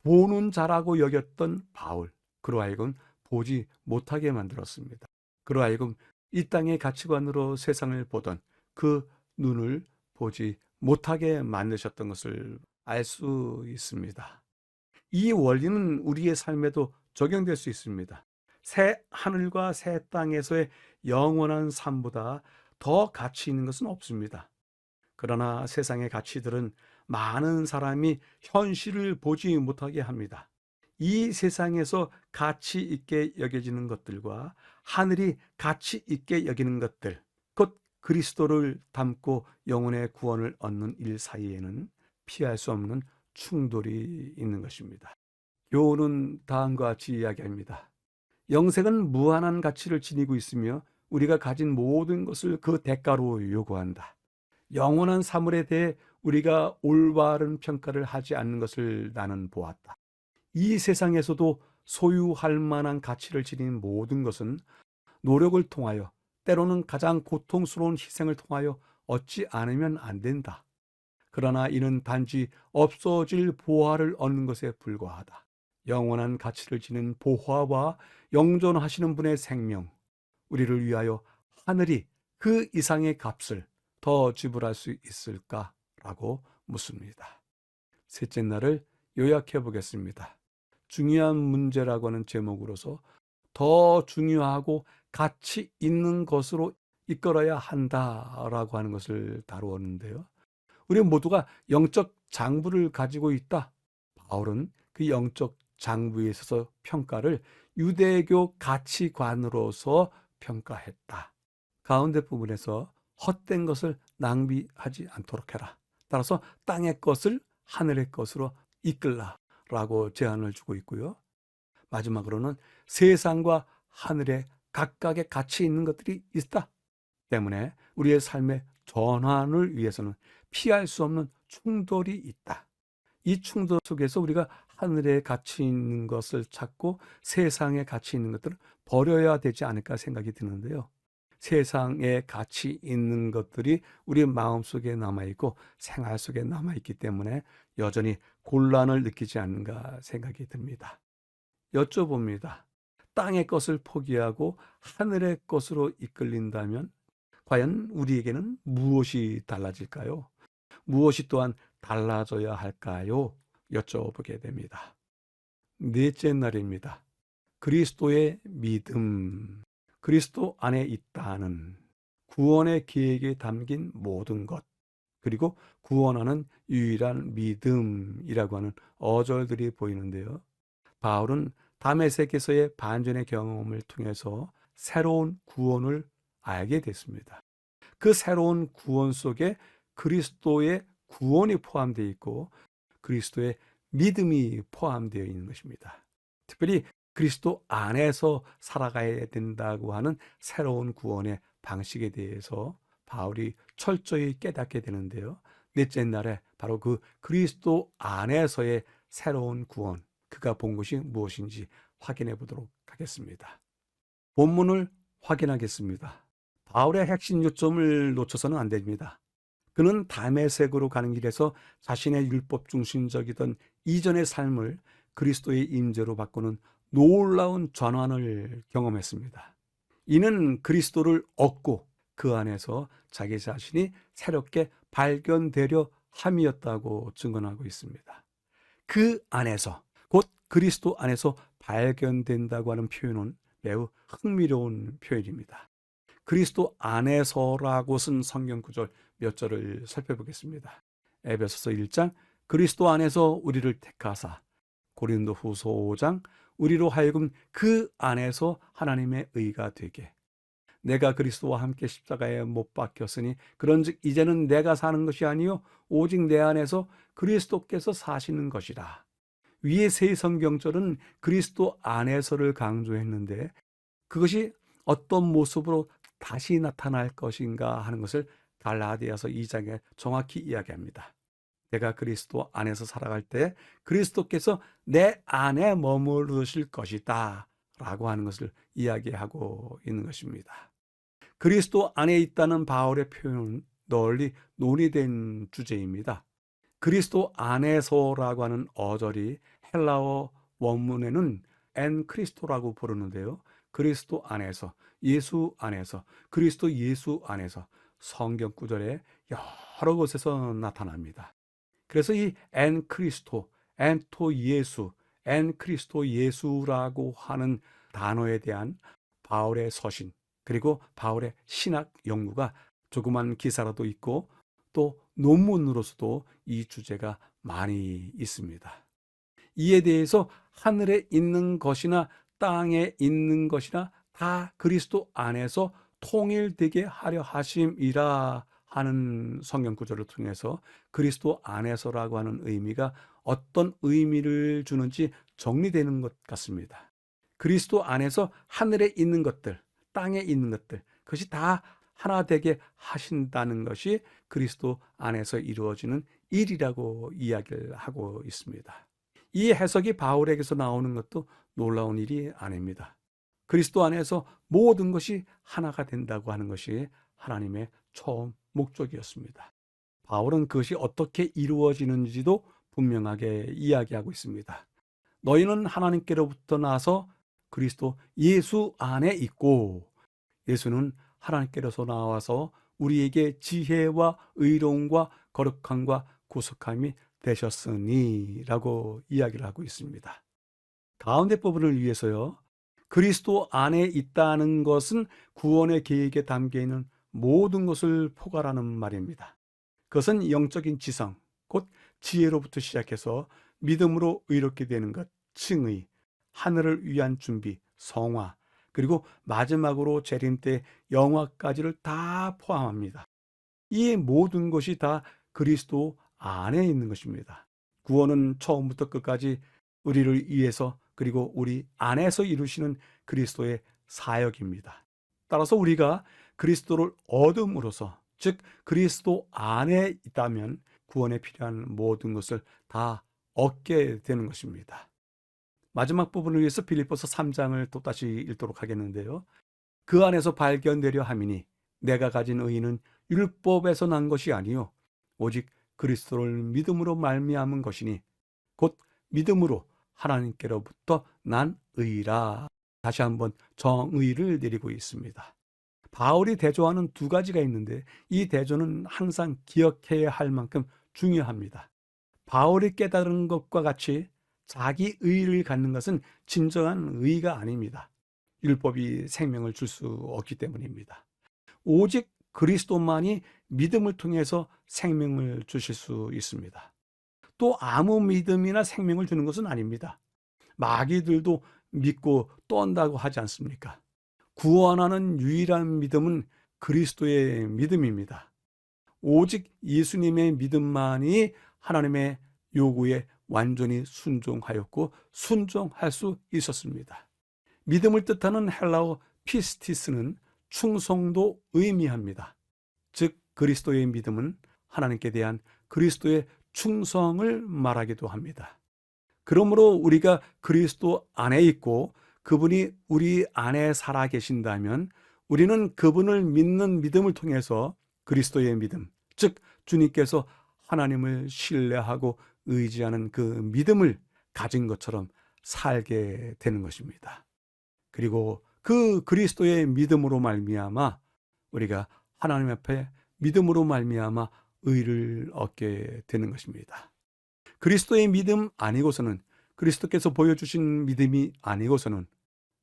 보는 자라고 여겼던 바울, 그로 하여금 보지 못하게 만들었습니다. 그로 하여금 이 땅의 가치관으로 세상을 보던 그 눈을 보지 못하게 만드셨던 것을 알 수 있습니다. 이 원리는 우리의 삶에도 적용될 수 있습니다. 새 하늘과 새 땅에서의 영원한 삶보다 더 가치 있는 것은 없습니다. 그러나 세상의 가치들은 많은 사람이 현실을 보지 못하게 합니다. 이 세상에서 가치 있게 여겨지는 것들과 하늘이 가치 있게 여기는 것들, 곧 그리스도를 담고 영혼의 구원을 얻는 일 사이에는 피할 수 없는 충돌이 있는 것입니다. 교훈은 다음과 같이 이야기합니다. 영생은 무한한 가치를 지니고 있으며 우리가 가진 모든 것을 그 대가로 요구한다. 영원한 사물에 대해 우리가 올바른 평가를 하지 않는 것을 나는 보았다. 이 세상에서도 소유할 만한 가치를 지닌 모든 것은 노력을 통하여 때로는 가장 고통스러운 희생을 통하여 얻지 않으면 안 된다. 그러나 이는 단지 없어질 보화를 얻는 것에 불과하다. 영원한 가치를 지닌 보화와 영존하시는 분의 생명, 우리를 위하여 하늘이 그 이상의 값을 더 지불할 수 있을까라고 묻습니다. 셋째 날을 요약해 보겠습니다. 중요한 문제라고 하는 제목으로서 더 중요하고 가치 있는 것으로 이끌어야 한다라고 하는 것을 다루었는데요. 우리 모두가 영적 장부를 가지고 있다. 바울은 그 영적 장부에 있어서 평가를 유대교 가치관으로서 평가했다. 가운데 부분에서 헛된 것을 낭비하지 않도록 해라. 따라서 땅의 것을 하늘의 것으로 이끌라라고 제안을 주고 있고요. 마지막으로는 세상과 하늘에 각각의 가치 있는 것들이 있다 때문에 우리의 삶의 전환을 위해서는 피할 수 없는 충돌이 있다. 이 충돌 속에서 우리가 하늘의 가치 있는 것을 찾고 세상의 가치 있는 것들을 버려야 되지 않을까 생각이 드는데요. 세상의 가치 있는 것들이 우리 마음속에 남아있고 생활 속에 남아있기 때문에 여전히 곤란을 느끼지 않는가 생각이 듭니다. 여쭤봅니다. 땅의 것을 포기하고 하늘의 것으로 이끌린다면 과연 우리에게는 무엇이 달라질까요? 무엇이 또한 달라져야 할까요? 여쭤보게 됩니다. 넷째 날입니다. 그리스도의 믿음, 그리스도 안에 있다는 구원의 계획에 담긴 모든 것, 그리고 구원하는 유일한 믿음이라고 하는 어절들이 보이는데요. 바울은 다메섹에서의 반전의 경험을 통해서 새로운 구원을 알게 됐습니다. 그 새로운 구원 속에 그리스도의 구원이 포함되어 있고 그리스도의 믿음이 포함되어 있는 것입니다. 특별히 그리스도 안에서 살아가야 된다고 하는 새로운 구원의 방식에 대해서 바울이 철저히 깨닫게 되는데요. 넷째 날에 바로 그 그리스도 안에서의 새로운 구원, 그가 본 것이 무엇인지 확인해 보도록 하겠습니다. 본문을 확인하겠습니다. 바울의 핵심 요점을 놓쳐서는 안 됩니다. 그는 다메섹으로 가는 길에서 자신의 율법 중심적이던 이전의 삶을 그리스도의 임재로 바꾸는 놀라운 전환을 경험했습니다. 이는 그리스도를 얻고 그 안에서 자기 자신이 새롭게 발견되려 함이었다고 증언하고 있습니다. 그 안에서, 곧 그리스도 안에서 발견된다고 하는 표현은 매우 흥미로운 표현입니다. 그리스도 안에서라고 쓴 성경 구절 몇 절을 살펴보겠습니다. 에베소서 1장, 그리스도 안에서 우리를 택하사, 고린도후서 5장, 우리로 하여금 그 안에서 하나님의 의가 되게. 내가 그리스도와 함께 십자가에 못 박혔으니 그런즉 이제는 내가 사는 것이 아니요 오직 내 안에서 그리스도께서 사시는 것이라. 위의 세 성경절은 그리스도 안에서를 강조했는데 그것이 어떤 모습으로 다시 나타날 것인가 하는 것을 갈라디아서 2장에 정확히 이야기합니다. 내가 그리스도 안에서 살아갈 때 그리스도께서 내 안에 머무르실 것이다 라고 하는 것을 이야기하고 있는 것입니다. 그리스도 안에 있다는 바울의 표현은 널리 논의된 주제입니다. 그리스도 안에서라고 하는 어절이 헬라어 원문에는 엔 크리스토라고 부르는데요. 그리스도 안에서, 예수 안에서, 그리스도 예수 안에서 성경 구절에 여러 곳에서 나타납니다. 그래서 이 엔 크리스토, 엔토 예수, 엔 크리스토 예수라고 하는 단어에 대한 바울의 서신, 그리고 바울의 신학 연구가 조그만 기사라도 있고 또 논문으로서도 이 주제가 많이 있습니다. 이에 대해서 하늘에 있는 것이나 땅에 있는 것이나 다 그리스도 안에서 통일되게 하려 하심이라 하는 성경 구절을 통해서 그리스도 안에서라고 하는 의미가 어떤 의미를 주는지 정리되는 것 같습니다. 그리스도 안에서 하늘에 있는 것들, 땅에 있는 것들, 그것이 다 하나 되게 하신다는 것이 그리스도 안에서 이루어지는 일이라고 이야기를 하고 있습니다. 이 해석이 바울에게서 나오는 것도 놀라운 일이 아닙니다. 그리스도 안에서 모든 것이 하나가 된다고 하는 것이 하나님의 처음 목적이었습니다. 바울은 그것이 어떻게 이루어지는지도 분명하게 이야기하고 있습니다. 너희는 하나님께로부터 나서 그리스도 예수 안에 있고, 예수는 하나님께로서 나와서 우리에게 지혜와 의로움과 거룩함과 구속함이 되셨으니 라고 이야기를 하고 있습니다. 가운데 부분을 위해서요, 그리스도 안에 있다는 것은 구원의 계획에 담겨있는 모든 것을 포괄하는 말입니다. 그것은 영적인 지성, 곧 지혜로부터 시작해서 믿음으로 의롭게 되는 것, 칭의, 하늘을 위한 준비, 성화, 그리고 마지막으로 재림 때 영화까지를 다 포함합니다. 이 모든 것이 다 그리스도 안에 있는 것입니다. 구원은 처음부터 끝까지 우리를 위해서 그리고 우리 안에서 이루시는 그리스도의 사역입니다. 따라서 우리가 그리스도를 얻음으로써, 즉 그리스도 안에 있다면 구원에 필요한 모든 것을 다 얻게 되는 것입니다. 마지막 부분을 위해서 빌립보서 3장을 또다시 읽도록 하겠는데요. 그 안에서 발견되려 함이니 내가 가진 의의는 율법에서 난 것이 아니요 오직 그리스도를 믿음으로 말미암은 것이니 곧 믿음으로 하나님께로부터 난 의라. 다시 한번 정의를 내리고 있습니다. 바울이 대조하는 두 가지가 있는데 이 대조는 항상 기억해야 할 만큼 중요합니다. 바울이 깨달은 것과 같이 자기 의를 갖는 것은 진정한 의가 아닙니다. 율법이 생명을 줄 수 없기 때문입니다. 오직 그리스도만이 믿음을 통해서 생명을 주실 수 있습니다. 또 아무 믿음이나 생명을 주는 것은 아닙니다. 마귀들도 믿고 떤다고 하지 않습니까? 구원하는 유일한 믿음은 그리스도의 믿음입니다. 오직 예수님의 믿음만이 하나님의 요구에 완전히 순종하였고 순종할 수 있었습니다. 믿음을 뜻하는 헬라어 피스티스는 충성도 의미합니다. 즉 그리스도의 믿음은 하나님께 대한 그리스도의 충성을 말하기도 합니다. 그러므로 우리가 그리스도 안에 있고 그분이 우리 안에 살아 계신다면 우리는 그분을 믿는 믿음을 통해서 그리스도의 믿음, 즉 주님께서 하나님을 신뢰하고 의지하는 그 믿음을 가진 것처럼 살게 되는 것입니다. 그리고 그 그리스도의 믿음으로 말미암아 우리가 하나님 앞에 믿음으로 말미암아 의를 얻게 되는 것입니다. 그리스도의 믿음 아니고서는, 그리스도께서 보여주신 믿음이 아니고서는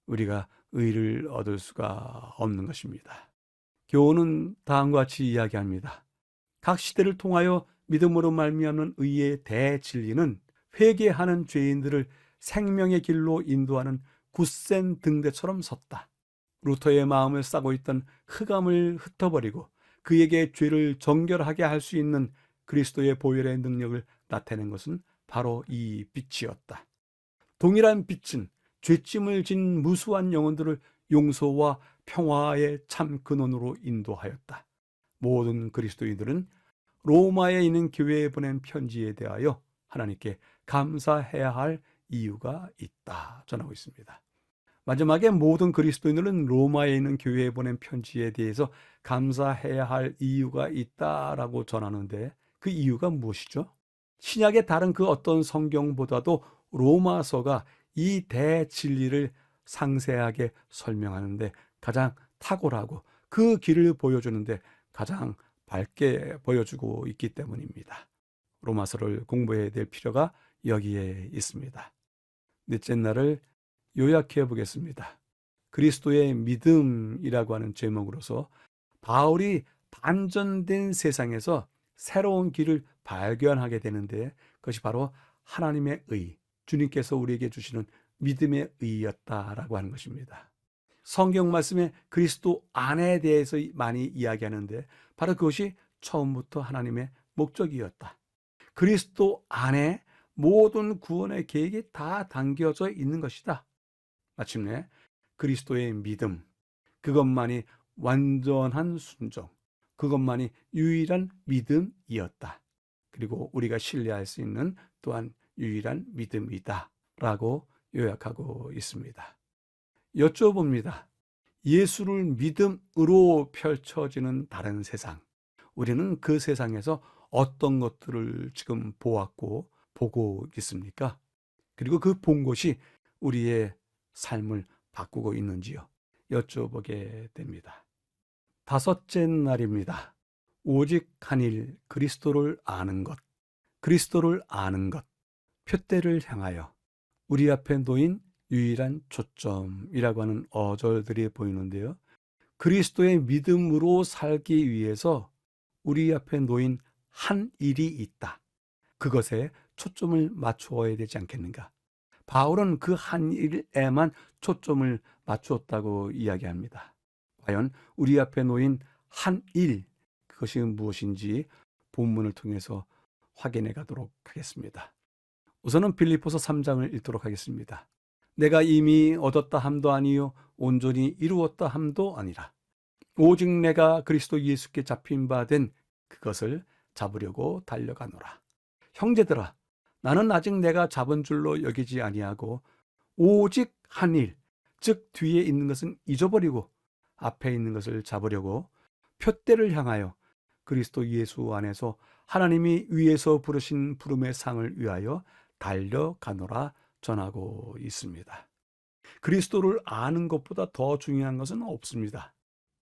우리가 의를 얻을 수가 없는 것입니다. 교훈은 다음과 같이 이야기합니다. 각 시대를 통하여 믿음으로 말미암는 의의 대진리는 회개하는 죄인들을 생명의 길로 인도하는 굳센 등대처럼 섰다. 루터의 마음을 싸고 있던 흑암을 흩어버리고 그에게 죄를 정결하게 할 수 있는 그리스도의 보혈의 능력을 나타낸 것은 바로 이 빛이었다. 동일한 빛은 죄짐을 진 무수한 영혼들을 용서와 평화의 참 근원으로 인도하였다. 모든 그리스도인들은 로마에 있는 교회에 보낸 편지에 대하여 하나님께 감사해야 할 이유가 있다 전하고 있습니다. 마지막에 모든 그리스도인들은 로마에 있는 교회에 보낸 편지에 대해서 감사해야 할 이유가 있다라고 전하는데 그 이유가 무엇이죠? 신약의 다른 그 어떤 성경보다도 로마서가 이 대진리를 상세하게 설명하는데 가장 탁월하고 그 길을 보여주는데 가장 밝게 보여주고 있기 때문입니다. 로마서를 공부해야 될 필요가 여기에 있습니다. 넷째 날을 요약해 보겠습니다. 그리스도의 믿음이라고 하는 제목으로서 바울이 반전된 세상에서 새로운 길을 발견하게 되는데 그것이 바로 하나님의 의, 주님께서 우리에게 주시는 믿음의 의였다라고 하는 것입니다. 성경 말씀에 그리스도 안에 대해서 많이 이야기하는데 바로 그것이 처음부터 하나님의 목적이었다. 그리스도 안에 모든 구원의 계획이 다 담겨져 있는 것이다. 마침내 그리스도의 믿음, 그것만이 완전한 순종, 그것만이 유일한 믿음이었다. 그리고 우리가 신뢰할 수 있는 또한 유일한 믿음이다 라고 요약하고 있습니다. 여쭤봅니다. 예수를 믿음으로 펼쳐지는 다른 세상, 우리는 그 세상에서 어떤 것들을 지금 보았고 보고 있습니까? 그리고 그 본 것이 우리의 삶을 바꾸고 있는지요? 여쭤보게 됩니다. 다섯째 날입니다. 오직 한 일, 그리스도를 아는 것, 그리스도를 아는 것, 표대를 향하여 우리 앞에 놓인 유일한 초점이라고 하는 어절들이 보이는데요. 그리스도의 믿음으로 살기 위해서 우리 앞에 놓인 한 일이 있다. 그것에 초점을 맞추어야 되지 않겠는가? 바울은 그 한 일에만 초점을 맞추었다고 이야기합니다. 과연 우리 앞에 놓인 한 일, 그것이 무엇인지 본문을 통해서 확인해 가도록 하겠습니다. 우선은 빌립보서 3장을 읽도록 하겠습니다. 내가 이미 얻었다 함도 아니요 온전히 이루었다 함도 아니라 오직 내가 그리스도 예수께 잡힌 바 된 그것을 잡으려고 달려가노라. 형제들아, 나는 아직 내가 잡은 줄로 여기지 아니하고 오직 한 일, 즉 뒤에 있는 것은 잊어버리고 앞에 있는 것을 잡으려고 표대를 향하여 그리스도 예수 안에서 하나님이 위에서 부르신 부름의 상을 위하여 달려가노라 전하고 있습니다. 그리스도를 아는 것보다 더 중요한 것은 없습니다.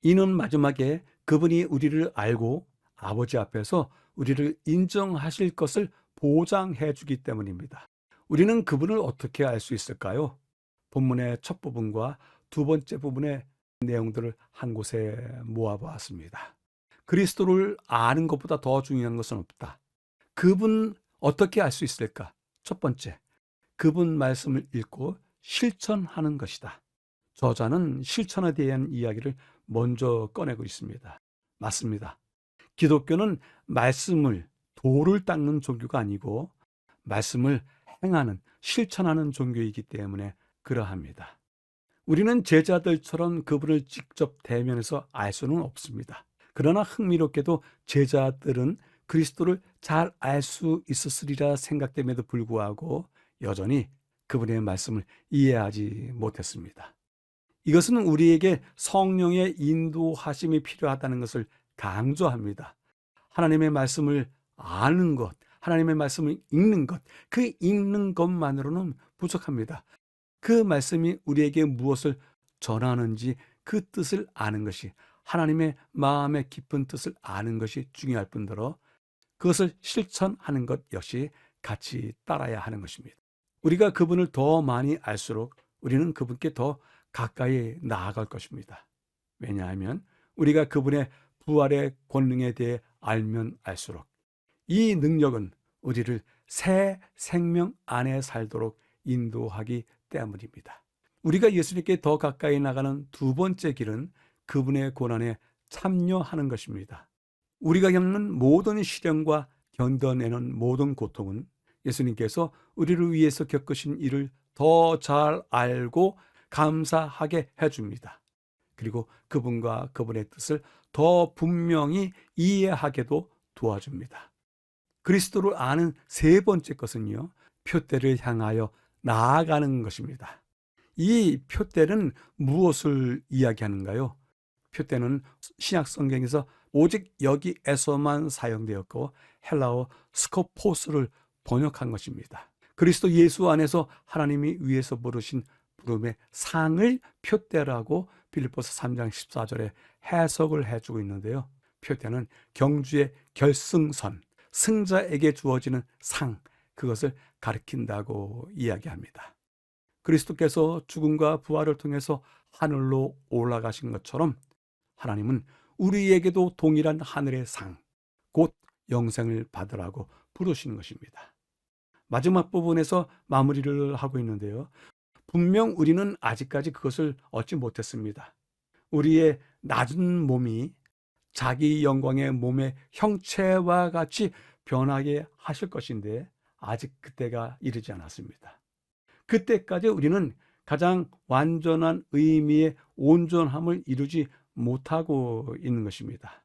이는 마지막에 그분이 우리를 알고 아버지 앞에서 우리를 인정하실 것을 보장해 주기 때문입니다. 우리는 그분을 어떻게 알 수 있을까요? 본문의 첫 부분과 두 번째 부분의 내용들을 한 곳에 모아보았습니다. 그리스도를 아는 것보다 더 중요한 것은 없다. 그분 어떻게 알 수 있을까? 첫 번째, 그분 말씀을 읽고 실천하는 것이다. 저자는 실천에 대한 이야기를 먼저 꺼내고 있습니다. 맞습니다. 기독교는 말씀을, 도를 닦는 종교가 아니고 말씀을 행하는, 실천하는 종교이기 때문에 그러합니다. 우리는 제자들처럼 그분을 직접 대면해서 알 수는 없습니다. 그러나 흥미롭게도 제자들은 그리스도를 잘 알 수 있었으리라 생각됨에도 불구하고 여전히 그분의 말씀을 이해하지 못했습니다. 이것은 우리에게 성령의 인도하심이 필요하다는 것을 강조합니다. 하나님의 말씀을 아는 것, 하나님의 말씀을 읽는 것, 그 읽는 것만으로는 부족합니다. 그 말씀이 우리에게 무엇을 전하는지 그 뜻을 아는 것이, 하나님의 마음의 깊은 뜻을 아는 것이 중요할 뿐더러 그것을 실천하는 것 역시 같이 따라야 하는 것입니다. 우리가 그분을 더 많이 알수록 우리는 그분께 더 가까이 나아갈 것입니다. 왜냐하면 우리가 그분의 부활의 권능에 대해 알면 알수록 이 능력은 우리를 새 생명 안에 살도록 인도하기 때문입니다. 우리가 예수님께 더 가까이 나가는 두 번째 길은 그분의 고난에 참여하는 것입니다. 우리가 겪는 모든 시련과 견뎌내는 모든 고통은 예수님께서 우리를 위해서 겪으신 일을 더 잘 알고 감사하게 해줍니다. 그리고 그분과 그분의 뜻을 더 분명히 이해하게도 도와줍니다. 그리스도를 아는 세 번째 것은요, 표대를 향하여 나아가는 것입니다. 이 표대는 무엇을 이야기하는가요? 표대는 신약 성경에서 오직 여기에서만 사용되었고 헬라어 스코포스를 번역한 것입니다. 그리스도 예수 안에서 하나님이 위에서 부르신 부름의 상을 표대라고 빌립보서 3장 14절에 해석을 해주고 있는데요. 표대는 경주의 결승선, 승자에게 주어지는 상, 그것을 가리킨다고 이야기합니다. 그리스도께서 죽음과 부활을 통해서 하늘로 올라가신 것처럼 하나님은 우리에게도 동일한 하늘의 상, 곧 영생을 받으라고 부르시는 것입니다. 마지막 부분에서 마무리를 하고 있는데요. 분명 우리는 아직까지 그것을 얻지 못했습니다. 우리의 낮은 몸이 자기 영광의 몸의 형체와 같이 변하게 하실 것인데 아직 그때가 이르지 않았습니다. 그때까지 우리는 가장 완전한 의미의 온전함을 이루지 못하고 있는 것입니다.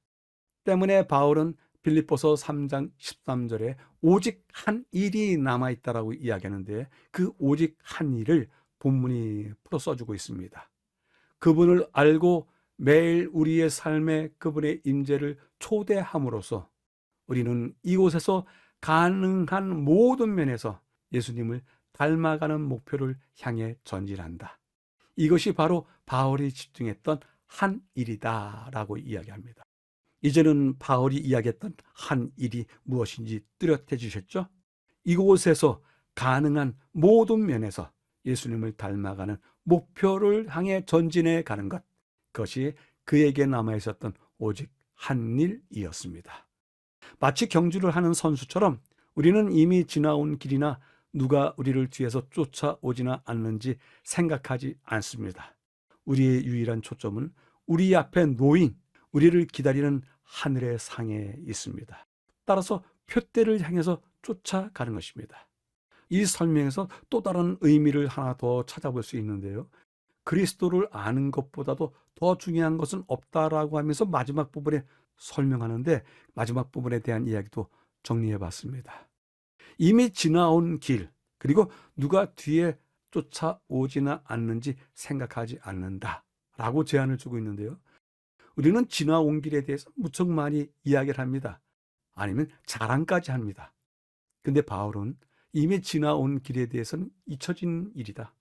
때문에 바울은 빌립보서 3장 13절에 오직 한 일이 남아있다라고 이야기하는데 그 오직 한 일을 본문이 풀어 써주고 있습니다. 그분을 알고 매일 우리의 삶에 그분의 임재를 초대함으로써 우리는 이곳에서 가능한 모든 면에서 예수님을 닮아가는 목표를 향해 전진한다. 이것이 바로 바울이 집중했던 한 일이다라고 이야기합니다. 이제는 바울이 이야기했던 한 일이 무엇인지 뚜렷해지셨죠? 이곳에서 가능한 모든 면에서 예수님을 닮아가는 목표를 향해 전진해 가는 것, 그것이 그에게 남아 있었던 오직 한 일이었습니다. 마치 경주를 하는 선수처럼 우리는 이미 지나온 길이나 누가 우리를 뒤에서 쫓아오지나 않는지 생각하지 않습니다. 우리의 유일한 초점은 우리 앞에 놓인 우리를 기다리는 하늘의 상에 있습니다. 따라서 표대를 향해서 쫓아가는 것입니다. 이 설명에서 또 다른 의미를 하나 더 찾아볼 수 있는데요. 그리스도를 아는 것보다도 더 중요한 것은 없다라고 하면서 마지막 부분에 설명하는데, 마지막 부분에 대한 이야기도 정리해 봤습니다. 이미 지나온 길, 그리고 누가 뒤에 쫓아오지나 않는지 생각하지 않는다라고 제안을 주고 있는데요. 우리는 지나온 길에 대해서 무척 많이 이야기를 합니다. 아니면 자랑까지 합니다. 근데 바울은 이미 지나온 길에 대해서는 잊혀진 일이다,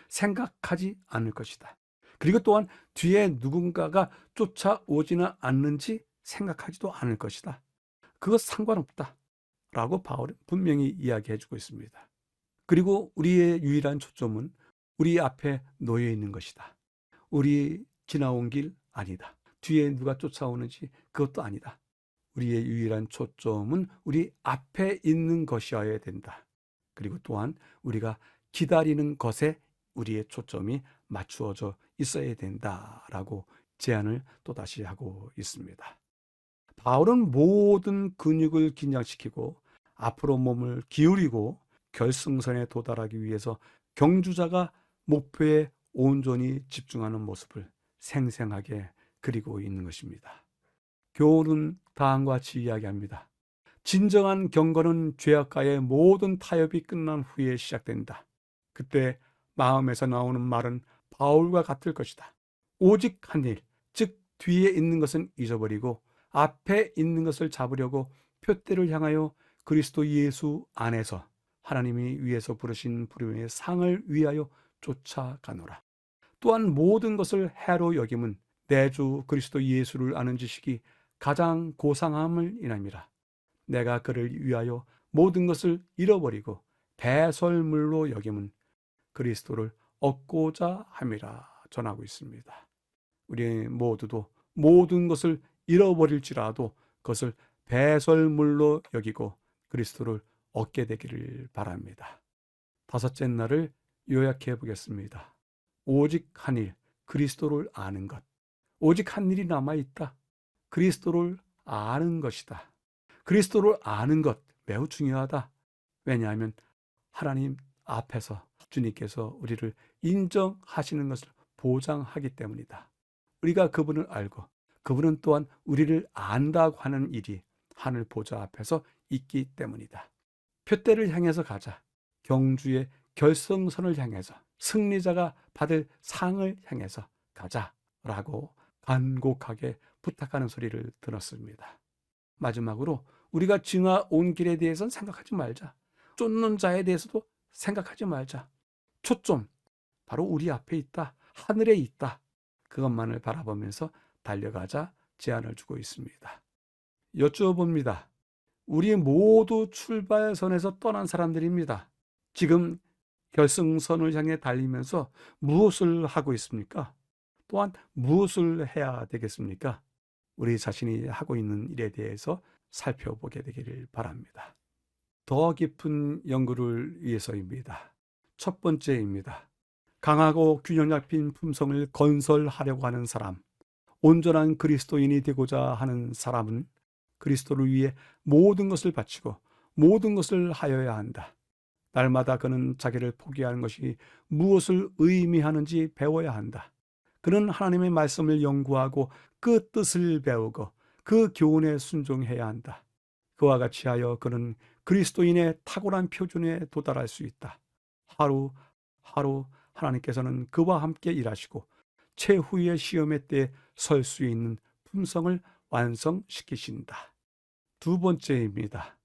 생각하지 않을 것이다, 그리고 또한 뒤에 누군가가 쫓아오지는 않는지 생각하지도 않을 것이다, 그것 상관없다 라고 바울은 분명히 이야기해 주고 있습니다. 그리고 우리의 유일한 초점은 우리 앞에 놓여 있는 것이다. 우리 지나온 길 아니다, 뒤에 누가 쫓아오는지 그것도 아니다. 우리의 유일한 초점은 우리 앞에 있는 것이어야 된다. 그리고 또한 우리가 기다리는 것에 우리의 초점이 맞추어져 있어야 된다라고 제안을 또다시 하고 있습니다. 바울은 모든 근육을 긴장시키고 앞으로 몸을 기울이고 결승선에 도달하기 위해서 경주자가 목표에 온전히 집중하는 모습을 생생하게 그리고 있는 것입니다. 교훈은 다음과 같이 이야기합니다. 진정한 경건은 죄악과의 모든 타협이 끝난 후에 시작된다. 그때 마음에서 나오는 말은 바울과 같을 것이다. 오직 한 일, 즉 뒤에 있는 것은 잊어버리고 앞에 있는 것을 잡으려고 표대를 향하여 그리스도 예수 안에서 하나님이 위에서 부르신 부름의 상을 위하여 쫓아가노라. 또한 모든 것을 해로 여김은 내 주 그리스도 예수를 아는 지식이 가장 고상함을 인함이라. 내가 그를 위하여 모든 것을 잃어버리고 배설물로 여김은 그리스도를 얻고자 함이라 전하고 있습니다. 우리 모두도 모든 것을 잃어버릴지라도 그것을 배설물로 여기고 그리스도를 얻게 되기를 바랍니다. 다섯째 날을 요약해 보겠습니다. 오직 한 일, 그리스도를 아는 것. 오직 한 일이 남아있다. 그리스도를 아는 것이다. 그리스도를 아는 것 매우 중요하다. 왜냐하면 하나님 앞에서 주님께서 우리를 인정하시는 것을 보장하기 때문이다. 우리가 그분을 알고 그분은 또한 우리를 안다고 하는 일이 하늘 보좌 앞에서 있기 때문이다. 표대를 향해서 가자. 경주의 결승선을 향해서, 승리자가 받을 상을 향해서 가자라고 간곡하게 부탁하는 소리를 들었습니다. 마지막으로 우리가 지나온 길에 대해서는 생각하지 말자. 쫓는 자에 대해서도 생각하지 말자. 초점, 바로 우리 앞에 있다. 하늘에 있다. 그것만을 바라보면서 달려가자 제안을 주고 있습니다. 여쭈어봅니다. 우리 모두 출발선에서 떠난 사람들입니다. 지금 결승선을 향해 달리면서 무엇을 하고 있습니까? 또한 무엇을 해야 되겠습니까? 우리 자신이 하고 있는 일에 대해서 살펴보게 되기를 바랍니다. 더 깊은 연구를 위해서입니다. 첫 번째입니다. 강하고 균형 잡힌 품성을 건설하려고 하는 사람, 온전한 그리스도인이 되고자 하는 사람은 그리스도를 위해 모든 것을 바치고 모든 것을 하여야 한다. 날마다 그는 자기를 포기하는 것이 무엇을 의미하는지 배워야 한다. 그는 하나님의 말씀을 연구하고 그 뜻을 배우고 그 교훈에 순종해야 한다. 그와 같이 하여 그는 그리스도인의 탁월한 표준에 도달할 수 있다. 하루하루 하나님께서는 그와 함께 일하시고 최후의 시험의 때에 설 수 있는 품성을 완성시키신다. 두 번째입니다.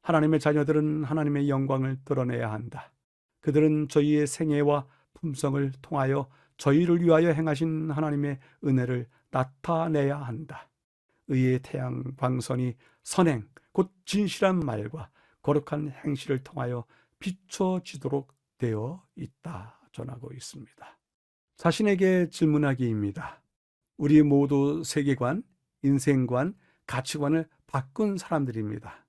하나님의 자녀들은 하나님의 영광을 드러내야 한다. 그들은 저희의 생애와 품성을 통하여 저희를 위하여 행하신 하나님의 은혜를 나타내야 한다. 의의 태양 광선이 선행, 곧 진실한 말과 거룩한 행실을 통하여 비춰지도록 되어 있다 전하고 있습니다. 자신에게 질문하기입니다. 우리 모두 세계관, 인생관, 가치관을 바꾼 사람들입니다.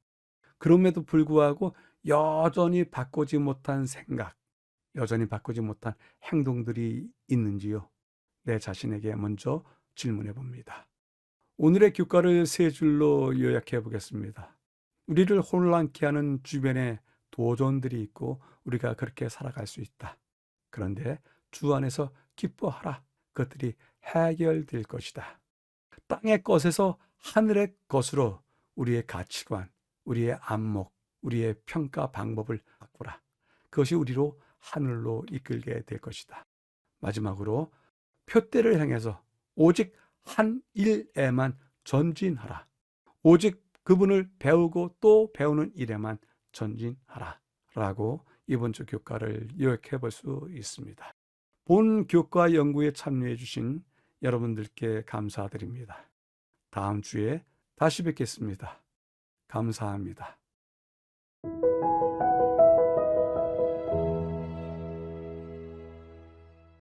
그럼에도 불구하고 여전히 바꾸지 못한 생각, 여전히 바꾸지 못한 행동들이 있는지요? 내 자신에게 먼저 질문해 봅니다. 오늘의 교과를 세 줄로 요약해 보겠습니다. 우리를 혼란케 하는 주변에 도전들이 있고 우리가 그렇게 살아갈 수 있다. 그런데 주 안에서 기뻐하라. 그것들이 해결될 것이다. 땅의 것에서 하늘의 것으로 우리의 가치관, 우리의 안목, 우리의 평가 방법을 바꾸라. 그것이 우리로 하늘로 이끌게 될 것이다. 마지막으로 표대를 향해서 오직 한 일에만 전진하라. 오직 그분을 배우고 또 배우는 일에만 전진하라. 라고 이번 주 교과를 요약해 볼 수 있습니다. 본 교과 연구에 참여해 주신 여러분들께 감사드립니다. 다음 주에 다시 뵙겠습니다. 감사합니다.